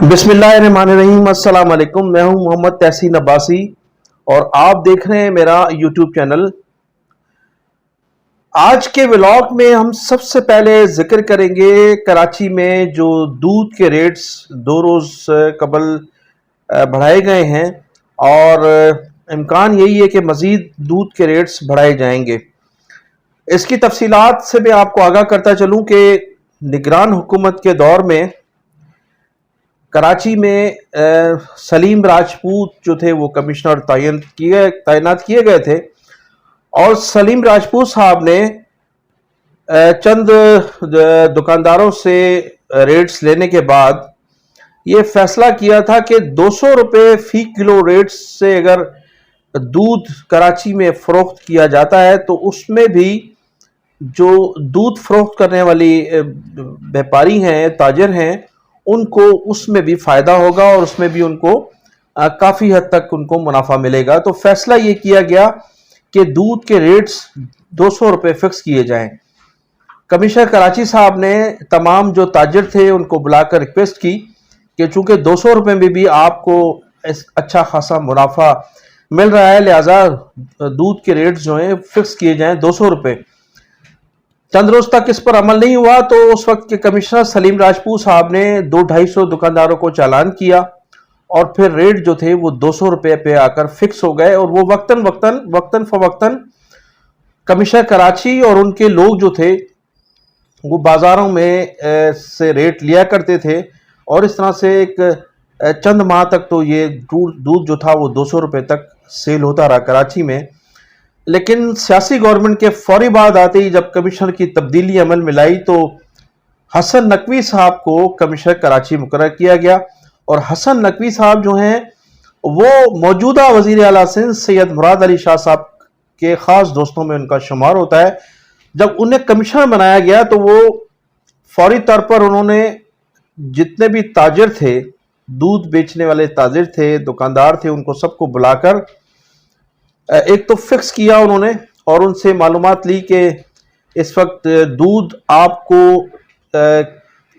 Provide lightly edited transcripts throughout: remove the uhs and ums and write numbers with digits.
بسم اللہ الرحمن الرحیم۔ السلام علیکم، میں ہوں محمد تحسین عباسی اور آپ دیکھ رہے ہیں میرا یوٹیوب چینل۔ آج کے ولاگ میں ہم سب سے پہلے ذکر کریں گے کراچی میں جو دودھ کے ریٹس 2 روز قبل بڑھائے گئے ہیں اور امکان یہی ہے کہ مزید دودھ کے ریٹس بڑھائے جائیں گے۔ اس کی تفصیلات سے میں آپ کو آگاہ کرتا چلوں کہ نگران حکومت کے دور میں کراچی میں سلیم راجپوت جو تھے وہ کمشنر تعینات کیے گئے تھے، اور سلیم راجپوت صاحب نے چند دکانداروں سے ریٹس لینے کے بعد یہ فیصلہ کیا تھا کہ 200 روپے فی کلو ریٹس سے اگر دودھ کراچی میں فروخت کیا جاتا ہے تو اس میں بھی جو دودھ فروخت کرنے والی بیپاری ہیں، تاجر ہیں، ان کو اس میں بھی فائدہ ہوگا اور اس میں بھی ان کو کافی حد تک ان کو منافع ملے گا۔ تو فیصلہ یہ کیا گیا کہ دودھ کے ریٹس 200 روپے فکس کیے جائیں۔ کمشنر کراچی صاحب نے تمام جو تاجر تھے ان کو بلا کر ریکویسٹ کی کہ چونکہ 200 روپے میں بھی آپ کو اچھا خاصا منافع مل رہا ہے، لہٰذا دودھ کے ریٹس جو ہیں فکس کیے جائیں 200 روپے۔ چند روز تک اس پر عمل نہیں ہوا تو اس وقت کے کمشنر سلیم راجپوت صاحب نے 200-250 دکانداروں کو چالان کیا اور پھر ریٹ جو تھے وہ 200 روپے پہ آ کر فکس ہو گئے، اور وہ وقتاً فوقتاً کمشنر کراچی اور ان کے لوگ جو تھے وہ بازاروں میں سے ریٹ لیا کرتے تھے، اور اس طرح سے ایک چند ماہ تک تو یہ دودھ جو تھا وہ 200 روپے تک سیل ہوتا رہا کراچی میں۔ لیکن سیاسی گورنمنٹ کے فوری بعد آتے ہی جب کمشنر کی تبدیلی عمل میں لائی تو حسن نقوی صاحب کو کمشنر کراچی مقرر کیا گیا، اور حسن نقوی صاحب جو ہیں وہ موجودہ وزیر اعلیٰ سندھ سید مراد علی شاہ صاحب کے خاص دوستوں میں ان کا شمار ہوتا ہے۔ جب انہیں کمشنر بنایا گیا تو وہ فوری طور پر انہوں نے جتنے بھی تاجر تھے، دودھ بیچنے والے تاجر تھے، دکاندار تھے، ان کو سب کو بلا کر ایک تو فکس کیا انہوں نے، اور ان سے معلومات لی کہ اس وقت دودھ آپ کو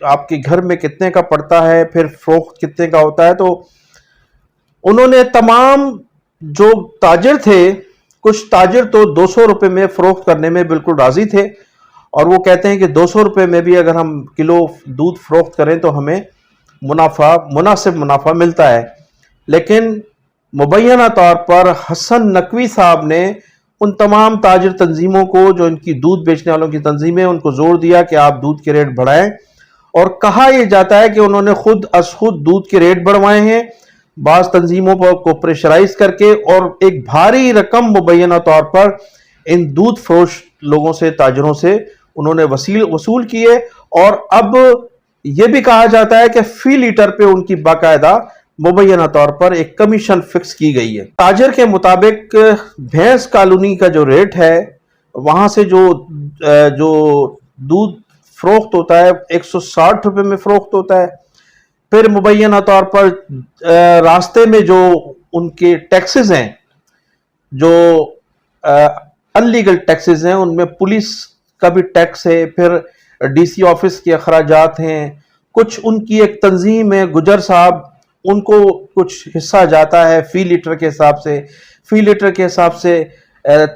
آپ کے گھر میں کتنے کا پڑتا ہے، پھر فروخت کتنے کا ہوتا ہے۔ تو انہوں نے تمام جو تاجر تھے، کچھ تاجر تو 200 روپے میں فروخت کرنے میں بالکل راضی تھے، اور وہ کہتے ہیں کہ 200 روپے میں بھی اگر ہم کلو دودھ فروخت کریں تو ہمیں مناسب منافع ملتا ہے۔ لیکن مبینہ طور پر حسن نقوی صاحب نے ان تمام تاجر تنظیموں کو جو ان کی دودھ بیچنے والوں کی تنظیمیں، ان کو زور دیا کہ آپ دودھ کے ریٹ بڑھائیں، اور کہا یہ جاتا ہے کہ انہوں نے خود دودھ کے ریٹ بڑھوائے ہیں بعض تنظیموں کو پریشرائز کر کے، اور ایک بھاری رقم مبینہ طور پر ان دودھ فروش لوگوں سے، تاجروں سے انہوں نے وصول کیے، اور اب یہ بھی کہا جاتا ہے کہ فی لیٹر پہ ان کی باقاعدہ مبینہ طور پر ایک کمیشن فکس کی گئی ہے۔ تاجر کے مطابق بھینس کالونی کا جو ریٹ ہے، وہاں سے جو دودھ فروخت ہوتا ہے 160 روپے میں فروخت ہوتا ہے۔ پھر مبینہ طور پر راستے میں جو ان کے ٹیکسز ہیں، جو انلیگل ٹیکسز ہیں، ان میں پولیس کا بھی ٹیکس ہے، پھر ڈی سی آفس کے اخراجات ہیں، کچھ ان کی ایک تنظیم ہے گجر صاحب، ان کو کچھ حصہ جاتا ہے فی لیٹر کے حساب سے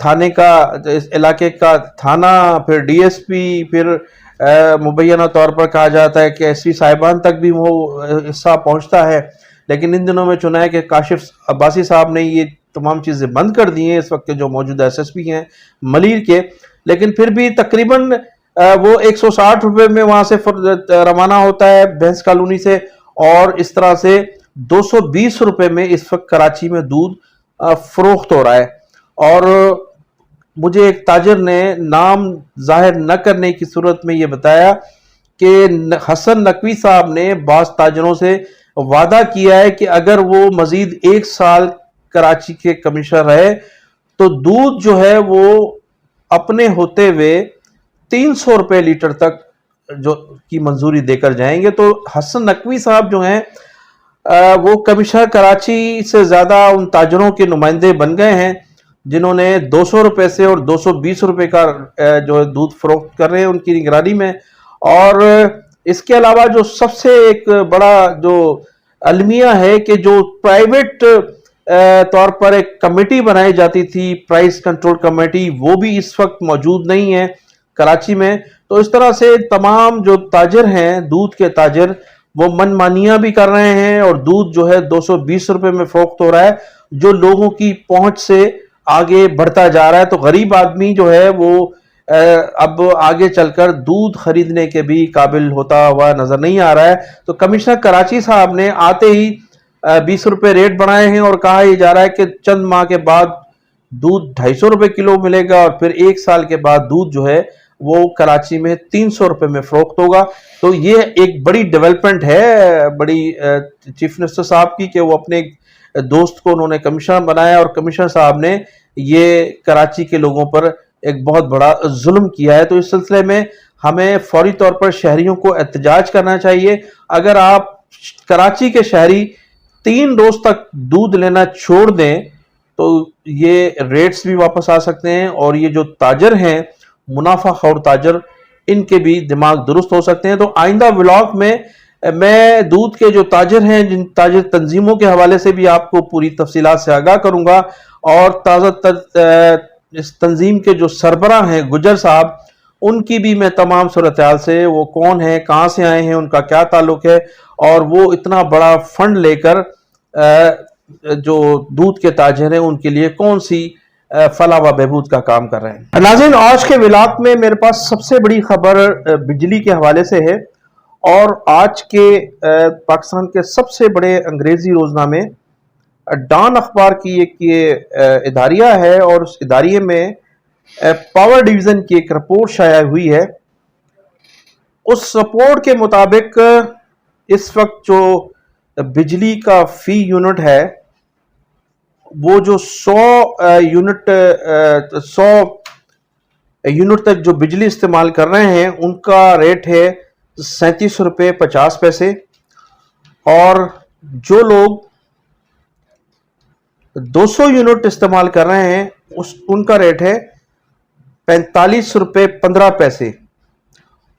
تھانے کا، اس علاقے کا تھانہ، پھر ڈی ایس پی، پھر مبینہ طور پر کہا جاتا ہے کہ ایس پی صاحبان تک بھی وہ حصہ پہنچتا ہے۔ لیکن ان دنوں میں چنا ہے کہ کاشف عباسی صاحب نے یہ تمام چیزیں بند کر دی ہیں اس وقت کے جو موجودہ ایس ایس پی ہیں ملیر کے، لیکن پھر بھی تقریباً وہ 160 روپے میں وہاں سے روانہ ہوتا ہے بھینس کالونی سے، اور اس طرح سے 220 روپے میں اس وقت کراچی میں دودھ فروخت ہو رہا ہے۔ اور مجھے ایک تاجر نے نام ظاہر نہ کرنے کی صورت میں یہ بتایا کہ حسن نقوی صاحب نے بعض تاجروں سے وعدہ کیا ہے کہ اگر وہ مزید 1 سال کراچی کے کمشنر رہے تو دودھ جو ہے وہ اپنے ہوتے ہوئے 300 روپے لیٹر تک جو کی منظوری دے کر جائیں گے۔ تو حسن نقوی صاحب جو ہیں وہ کمشنر کراچی سے زیادہ ان تاجروں کے نمائندے بن گئے ہیں جنہوں نے 200 روپے سے اور 220 روپے کا جو دودھ فروخت کر رہے ہیں ان کی نگرانی میں۔ اور اس کے علاوہ جو سب سے ایک بڑا جو المیہ ہے کہ جو پرائیویٹ طور پر ایک کمیٹی بنائی جاتی تھی، پرائس کنٹرول کمیٹی، وہ بھی اس وقت موجود نہیں ہے کراچی میں. تو اس طرح سے تمام جو تاجر ہیں، دودھ کے تاجر، وہ من مانیاں بھی کر رہے ہیں اور دودھ جو ہے 220 روپے میں فروخت ہو رہا ہے، جو لوگوں کی پہنچ سے آگے بڑھتا جا رہا ہے. تو غریب آدمی جو ہے وہ اب آگے چل کر دودھ خریدنے کے بھی قابل ہوتا ہوا نظر نہیں آ رہا ہے. تو کمشنر کراچی صاحب نے آتے ہی 20 روپے ریٹ بڑھائے ہیں اور کہا یہ جا رہا ہے کہ چند ماہ کے بعد دودھ 250 روپے کلو ملے گا اور پھر 1 سال کے بعد دودھ جو ہے وہ کراچی میں 300 روپے میں فروخت ہوگا. تو یہ ایک بڑی ڈیولپمنٹ ہے بڑی چیف منسٹر صاحب کی کہ وہ اپنے دوست کو انہوں نے کمشنر بنایا اور کمشنر صاحب نے یہ کراچی کے لوگوں پر ایک بہت بڑا ظلم کیا ہے. تو اس سلسلے میں ہمیں فوری طور پر شہریوں کو احتجاج کرنا چاہیے. اگر آپ کراچی کے شہری 3 روز تک دودھ لینا چھوڑ دیں تو یہ ریٹس بھی واپس آ سکتے ہیں اور یہ جو تاجر ہیں منافع خور تاجر، ان کے بھی دماغ درست ہو سکتے ہیں. تو آئندہ ولاگ میں دودھ کے جو تاجر ہیں، جن تاجر تنظیموں کے حوالے سے بھی آپ کو پوری تفصیلات سے آگاہ کروں گا اور تازہ اس تنظیم کے جو سربراہ ہیں گجر صاحب، ان کی بھی میں تمام صورتحال سے، وہ کون ہیں، کہاں سے آئے ہیں، ان کا کیا تعلق ہے اور وہ اتنا بڑا فنڈ لے کر جو دودھ کے تاجر ہیں ان کے لیے کون سی فلاح و بہبود کا کام کر رہے ہیں. ناظرین، آج کے ولاگ میں میرے پاس سب سے بڑی خبر بجلی کے حوالے سے ہے اور آج کے پاکستان کے سب سے بڑے انگریزی روزنامے ڈان اخبار کی ایک یہ اداریہ ہے اور اس اداریے میں پاور ڈویژن کی ایک رپورٹ شائع ہوئی ہے. اس رپورٹ کے مطابق اس وقت جو بجلی کا فی یونٹ ہے وہ جو 100 یونٹ تک جو بجلی استعمال کر رہے ہیں ان کا ریٹ ہے 37 روپے 50 پیسے اور جو لوگ 200 یونٹ استعمال کر رہے ہیں ان کا ریٹ ہے 45 روپے 15 پیسے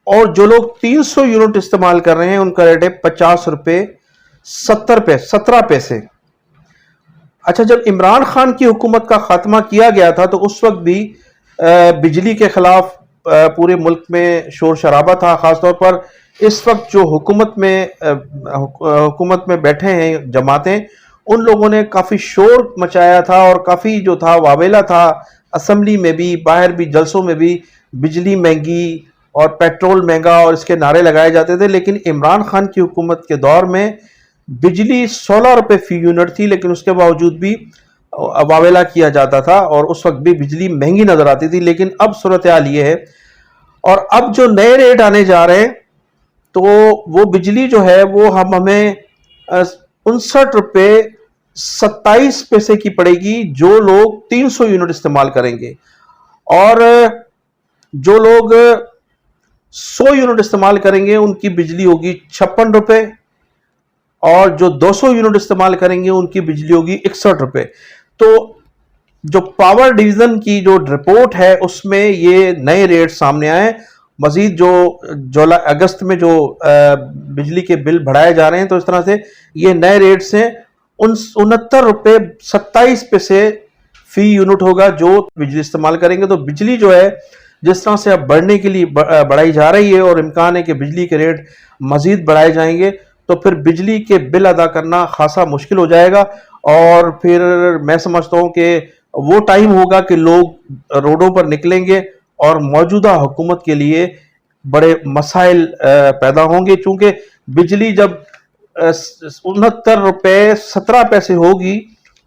اور جو لوگ 300 یونٹ استعمال کر رہے ہیں ان کا ریٹ ہے 50 روپے 17 پیسے. اچھا، جب عمران خان کی حکومت کا خاتمہ کیا گیا تھا تو اس وقت بھی بجلی کے خلاف پورے ملک میں شور شرابہ تھا. خاص طور پر اس وقت جو حکومت میں بیٹھے ہیں جماعتیں، ان لوگوں نے کافی شور مچایا تھا اور کافی جو تھا واویلا تھا، اسمبلی میں بھی، باہر بھی، جلسوں میں بھی بجلی مہنگی اور پیٹرول مہنگا اور اس کے نعرے لگائے جاتے تھے. لیکن عمران خان کی حکومت کے دور میں بجلی 16 روپے فی یونٹ تھی لیکن اس کے باوجود بھی واویلا کیا جاتا تھا اور اس وقت بھی بجلی مہنگی نظر آتی تھی. لیکن اب صورتحال یہ ہے اور اب جو نئے ریٹ آنے جا رہے ہیں تو وہ بجلی جو ہے وہ ہمیں 59 روپے 27 پیسے کی پڑے گی جو لوگ 300 یونٹ استعمال کریں گے اور جو لوگ 100 یونٹ استعمال کریں گے ان کی بجلی ہوگی 56 روپے اور جو 200 یونٹ استعمال کریں گے ان کی بجلی ہوگی 61 روپے. تو جو پاور ڈویژن کی جو رپورٹ ہے اس میں یہ نئے ریٹ سامنے آئے. مزید جو اگست میں جو بجلی کے بل بڑھائے جا رہے ہیں تو اس طرح سے یہ نئے ریٹس ہیں 69 روپے 27 پیسے فی یونٹ ہوگا جو بجلی استعمال کریں گے. تو بجلی جو ہے جس طرح سے اب بڑھنے کے لیے بڑھائی جا رہی ہے اور امکان ہے کہ بجلی کے ریٹ مزید بڑھائے جائیں گے تو پھر بجلی کے بل ادا کرنا خاصا مشکل ہو جائے گا اور پھر میں سمجھتا ہوں کہ وہ ٹائم ہوگا کہ لوگ روڈوں پر نکلیں گے اور موجودہ حکومت کے لیے بڑے مسائل پیدا ہوں گے. چونکہ بجلی جب 69 روپے 17 پیسے ہوگی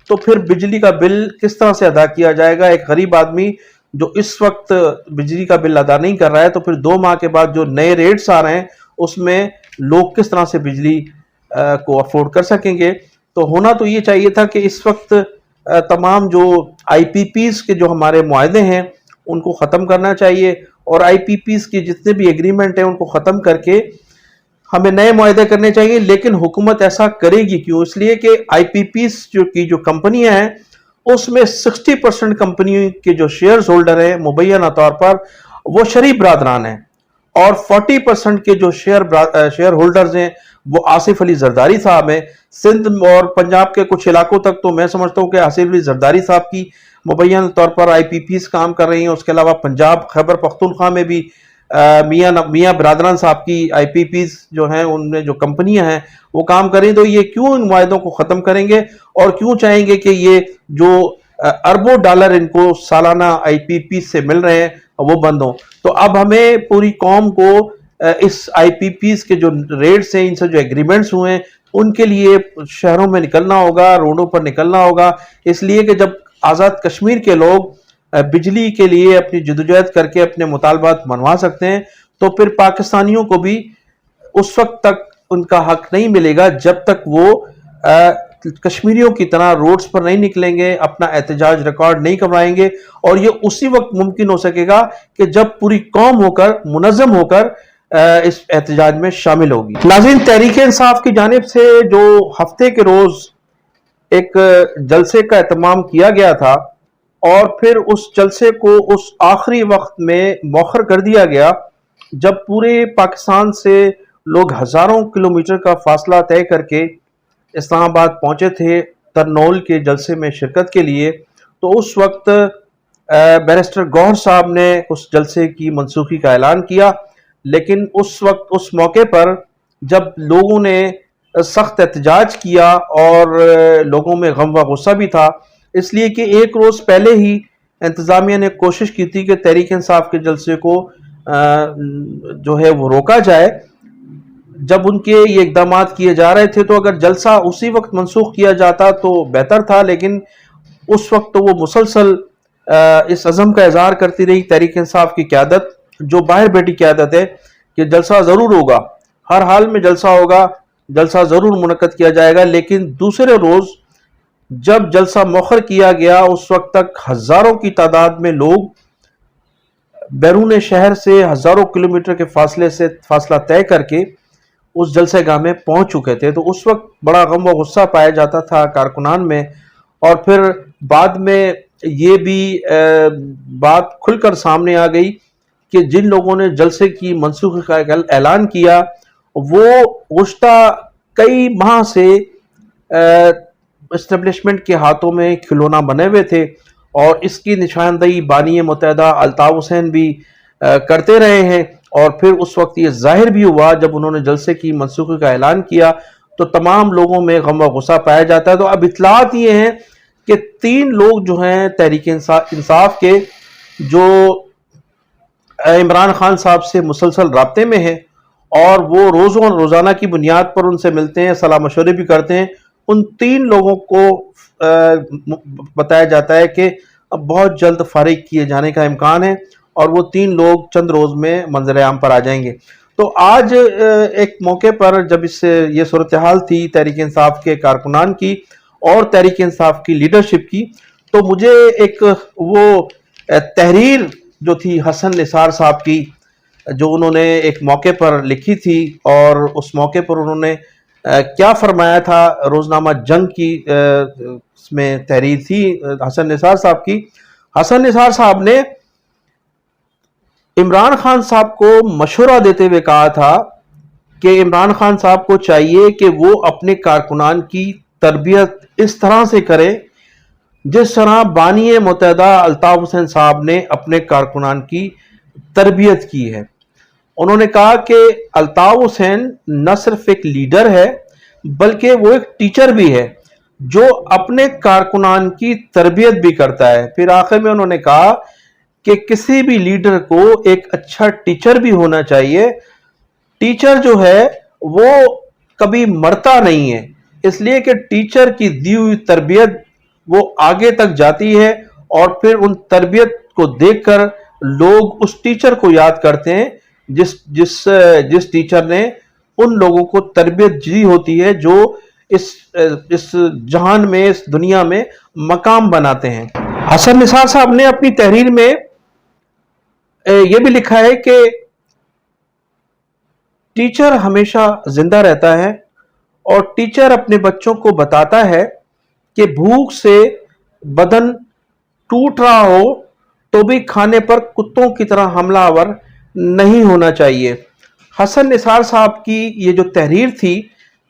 تو پھر بجلی کا بل کس طرح سے ادا کیا جائے گا. ایک غریب آدمی جو اس وقت بجلی کا بل ادا نہیں کر رہا ہے تو پھر 2 ماہ کے بعد جو نئے ریٹس آ رہے ہیں اس میں لوگ کس طرح سے بجلی کو افورڈ کر سکیں گے. تو ہونا تو یہ چاہیے تھا کہ اس وقت تمام جو آئی پی پیز کے جو ہمارے معاہدے ہیں ان کو ختم کرنا چاہیے اور آئی پی پیز کی جتنے بھی ایگریمنٹ ہیں ان کو ختم کر کے ہمیں نئے معاہدے کرنے چاہیے. لیکن حکومت ایسا کرے گی کیوں؟ اس لیے کہ آئی پی پیز کی جو کمپنیاں ہیں اس میں 60% کمپنیوں کے جو شیئرز ہولڈر ہیں مبینہ طور پر وہ شریف برادران ہیں اور 40% کے جو شیئر ہولڈرز ہیں وہ آصف علی زرداری صاحب ہیں۔ سندھ اور پنجاب کے کچھ علاقوں تک تو میں سمجھتا ہوں کہ آصف علی زرداری صاحب کی مبینہ طور پر آئی پی پیز کام کر رہی ہیں۔ اس کے علاوہ پنجاب خیبر پختونخوا میں بھی میاں برادران صاحب کی آئی پی پیز جو ہیں، ان میں جو کمپنیاں ہیں وہ کام کریں، تو یہ کیوں ان معاہدوں کو ختم کریں گے اور کیوں چاہیں گے کہ یہ جو اربوں ڈالر ان کو سالانہ آئی پی پی سے مل رہے ہیں وہ بند ہوں؟ تو اب ہمیں پوری قوم کو اس آئی پی پیز کے جو ریٹس ہیں، ان سے جو ایگریمنٹس ہوئے ہیں، ان کے لیے شہروں میں نکلنا ہوگا، روڈوں پر نکلنا ہوگا، اس لیے کہ جب آزاد کشمیر کے لوگ بجلی کے لیے اپنی جدوجہد کر کے اپنے مطالبات منوا سکتے ہیں، تو پھر پاکستانیوں کو بھی اس وقت تک ان کا حق نہیں ملے گا جب تک وہ کشمیریوں کی طرح روڈز پر نہیں نکلیں گے، اپنا احتجاج ریکارڈ نہیں کروائیں گے، اور یہ اسی وقت ممکن ہو سکے گا کہ جب پوری قوم ہو کر، منظم ہو کر اس احتجاج میں شامل ہوگی۔ ناظرین، تحریک انصاف کی جانب سے جو ہفتے کے روز ایک جلسے کا اہتمام کیا گیا تھا اور پھر اس جلسے کو اس آخری وقت میں مؤخر کر دیا گیا جب پورے پاکستان سے لوگ ہزاروں کلومیٹر کا فاصلہ طے کر کے اسلام آباد پہنچے تھے ترنول کے جلسے میں شرکت کے لیے، تو اس وقت بیرسٹر گوہر صاحب نے اس جلسے کی منسوخی کا اعلان کیا، لیکن اس وقت اس موقع پر جب لوگوں نے سخت احتجاج کیا اور لوگوں میں غم و غصہ بھی تھا، اس لیے کہ ایک روز پہلے ہی انتظامیہ نے کوشش کی تھی کہ تحریک انصاف کے جلسے کو جو ہے وہ روکا جائے۔ جب ان کے یہ اقدامات کیے جا رہے تھے تو اگر جلسہ اسی وقت منسوخ کیا جاتا تو بہتر تھا، لیکن اس وقت تو وہ مسلسل اس عزم کا اظہار کرتی رہی تحریک انصاف کی قیادت، جو باہر بیٹھی قیادت ہے، کہ جلسہ ضرور ہوگا، ہر حال میں جلسہ ہوگا، جلسہ ضرور منعقد کیا جائے گا۔ لیکن دوسرے روز جب جلسہ مؤخر کیا گیا، اس وقت تک ہزاروں کی تعداد میں لوگ بیرون شہر سے ہزاروں کلومیٹر کے فاصلہ طے کر کے اس جلسہ گاہ میں پہنچ چکے تھے، تو اس وقت بڑا غم و غصہ پایا جاتا تھا کارکنان میں، اور پھر بعد میں یہ بھی بات کھل کر سامنے آ گئی کہ جن لوگوں نے جلسے کی منسوخی کا اعلان کیا وہ گزشتہ کئی ماہ سے اسٹیبلشمنٹ کے ہاتھوں میں کھلونا بنے ہوئے تھے، اور اس کی نشاندہی بانی متحدہ الطاف حسین بھی کرتے رہے ہیں، اور پھر اس وقت یہ ظاہر بھی ہوا جب انہوں نے جلسے کی منسوخی کا اعلان کیا تو تمام لوگوں میں غم و غصہ پایا جاتا ہے۔ تو اب اطلاعات یہ ہیں کہ 3 لوگ جو ہیں تحریک انصاف کے، جو عمران خان صاحب سے مسلسل رابطے میں ہیں اور وہ روزانہ کی بنیاد پر ان سے ملتے ہیں، صلاح مشورے بھی کرتے ہیں، ان 3 لوگوں کو بتایا جاتا ہے کہ اب بہت جلد فارغ کیے جانے کا امکان ہے، اور وہ 3 لوگ چند روز میں منظر عام پر آ جائیں گے۔ تو آج ایک موقع پر جب یہ صورتحال تھی تحریک انصاف کے کارکنان کی اور تحریک انصاف کی لیڈرشپ کی، تو مجھے ایک وہ تحریر جو تھی حسن نثار صاحب کی، جو انہوں نے ایک موقع پر لکھی تھی، اور اس موقع پر انہوں نے کیا فرمایا تھا، روزنامہ جنگ کی اس میں تحریر تھی حسن نثار صاحب کی۔ حسن نثار صاحب نے عمران خان صاحب کو مشورہ دیتے ہوئے کہا تھا کہ عمران خان صاحب کو چاہیے کہ وہ اپنے کارکنان کی تربیت اس طرح سے کرے جس طرح بانی متحدہ الطاف حسین صاحب نے اپنے کارکنان کی تربیت کی ہے۔ انہوں نے کہا کہ الطاف حسین نہ صرف ایک لیڈر ہے بلکہ وہ ایک ٹیچر بھی ہے جو اپنے کارکنان کی تربیت بھی کرتا ہے۔ پھر آخر میں انہوں نے کہا کہ کسی بھی لیڈر کو ایک اچھا ٹیچر بھی ہونا چاہیے۔ ٹیچر جو ہے وہ کبھی مرتا نہیں ہے، اس لیے کہ ٹیچر کی دی ہوئی تربیت وہ آگے تک جاتی ہے، اور پھر ان تربیت کو دیکھ کر لوگ اس ٹیچر کو یاد کرتے ہیں جس ٹیچر نے ان لوگوں کو تربیت دی ہوتی ہے جو اس جہان میں، اس دنیا میں مقام بناتے ہیں۔ حسن نثار صاحب نے اپنی تحریر میں یہ بھی لکھا ہے کہ ٹیچر ہمیشہ زندہ رہتا ہے، اور ٹیچر اپنے بچوں کو بتاتا ہے کہ بھوک سے بدن ٹوٹ رہا ہو تو بھی کھانے پر کتوں کی طرح حملہ آور نہیں ہونا چاہیے۔ حسن نثار صاحب کی یہ جو تحریر تھی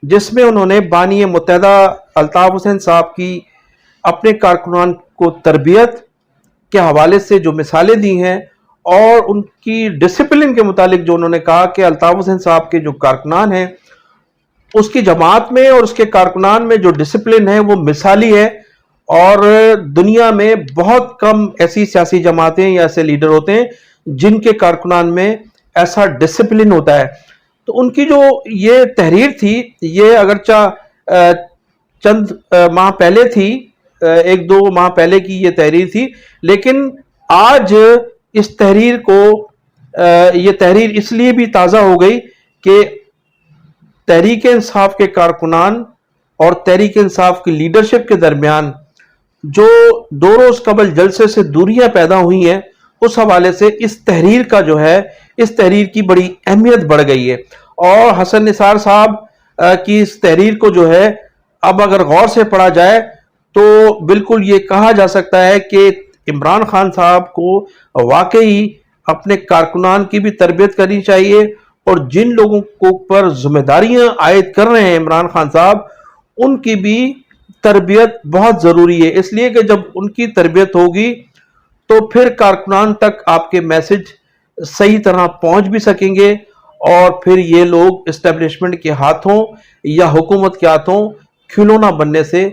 جس میں انہوں نے بانی متحدہ الطاف حسین صاحب کی اپنے کارکنان کو تربیت کے حوالے سے جو مثالیں دی ہیں، اور ان کی ڈسپلن کے متعلق جو انہوں نے کہا کہ الطاف حسین صاحب کے جو کارکنان ہیں، اس کی جماعت میں اور اس کے کارکنان میں جو ڈسپلن ہے وہ مثالی ہے، اور دنیا میں بہت کم ایسی سیاسی جماعتیں یا ایسے لیڈر ہوتے ہیں جن کے کارکنان میں ایسا ڈسپلن ہوتا ہے۔ تو ان کی جو یہ تحریر تھی، یہ اگرچہ چند ماہ پہلے تھی، ایک دو ماہ پہلے کی یہ تحریر تھی، لیکن آج اس تحریر کو یہ تحریر اس لیے بھی تازہ ہو گئی کہ تحریک انصاف کے کارکنان اور تحریک انصاف کی لیڈرشپ کے درمیان جو 2 روز قبل جلسے سے دوریاں پیدا ہوئی ہیں، اس حوالے سے اس تحریر کا جو ہے، اس تحریر کی بڑی اہمیت بڑھ گئی ہے۔ اور حسن نثار صاحب کی اس تحریر کو جو ہے اب اگر غور سے پڑھا جائے تو بالکل یہ کہا جا سکتا ہے کہ عمران خان صاحب کو واقعی اپنے کارکنان کی بھی تربیت کرنی چاہیے، اور جن لوگوں کو پر ذمہ داریاں عائد کر رہے ہیں عمران خان صاحب، ان کی بھی تربیت بہت ضروری ہے، اس لیے کہ جب ان کی تربیت ہوگی تو پھر کارکنان تک آپ کے میسج صحیح طرح پہنچ بھی سکیں گے، اور پھر یہ لوگ اسٹیبلشمنٹ کے ہاتھوں یا حکومت کے ہاتھوں کھلونا بننے سے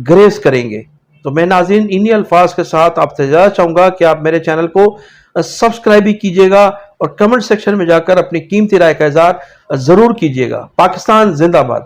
گریز کریں گے۔ تو میں ناظرین انہی الفاظ کے ساتھ آپ سے اجازت چاہوں گا کہ آپ میرے چینل کو سبسکرائب بھی کیجئے گا، اور کمنٹ سیکشن میں جا کر اپنی قیمتی رائے کا اظہار ضرور کیجئے گا۔ پاکستان زندہ باد۔